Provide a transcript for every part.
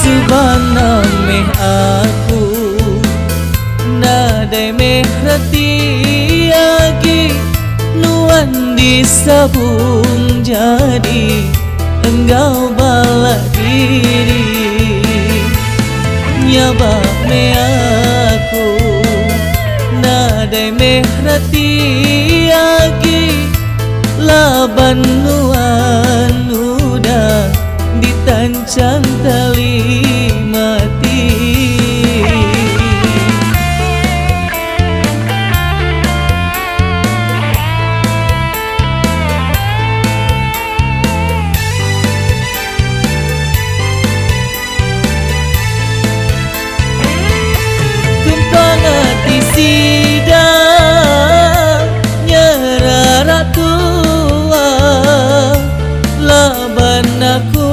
Subhana meh aku nadai meh rati agi nuan disabung jadi engkau bala diri nyaba meh aku nadai meh rati agi laban nuan udah ditancang tali mati. Tumpang hati sidang nyerara tua laban aku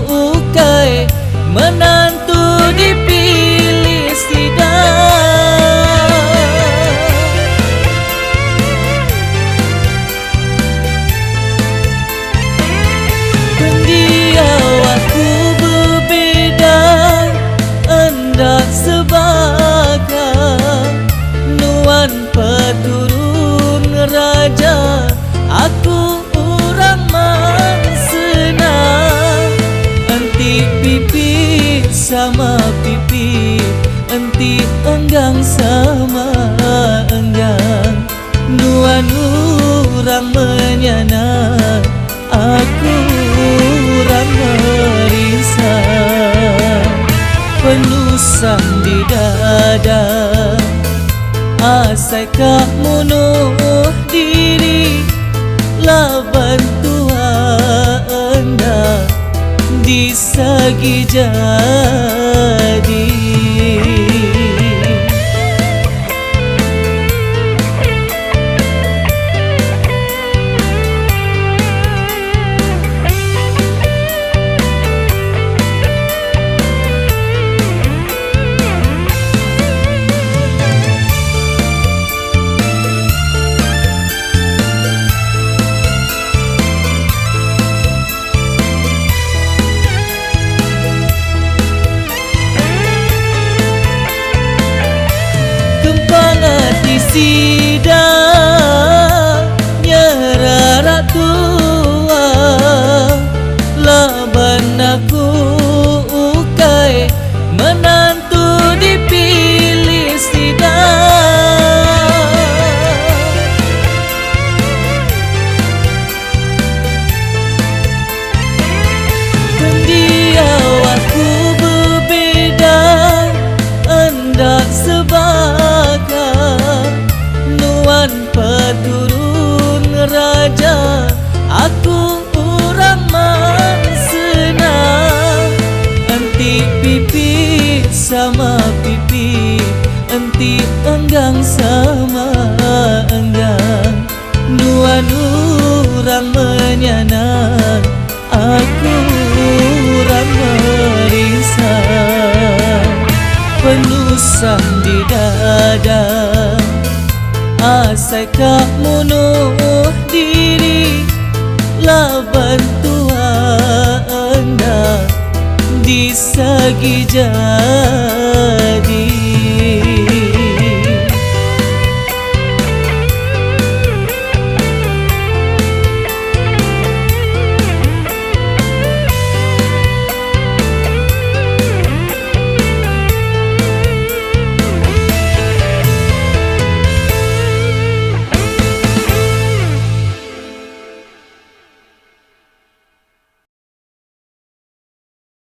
ukai menantu dipilih sidang. Pendiau aku berbeda hendak sebagai nuan peturun raja aku orang senang. Enti pipi sama pipi, enti enggang sama enggang. Nuan orang menyanang, aku orang merisau. Penusang di dada, asai kah munuh diri laban tua anda disagi jadi. Sidang nyerara tua laban aku ukai menantu dipilih sidang. Pendiau aku berbeda hendak sebagai nuan peturun raja aku orang senang. Enti pipi sama pipi, enti enggang sama enggang. Nuan orang menyanang, aku orang merisau. Penusang di dada, asai kah munuh diri laban tua anda disagi jadi.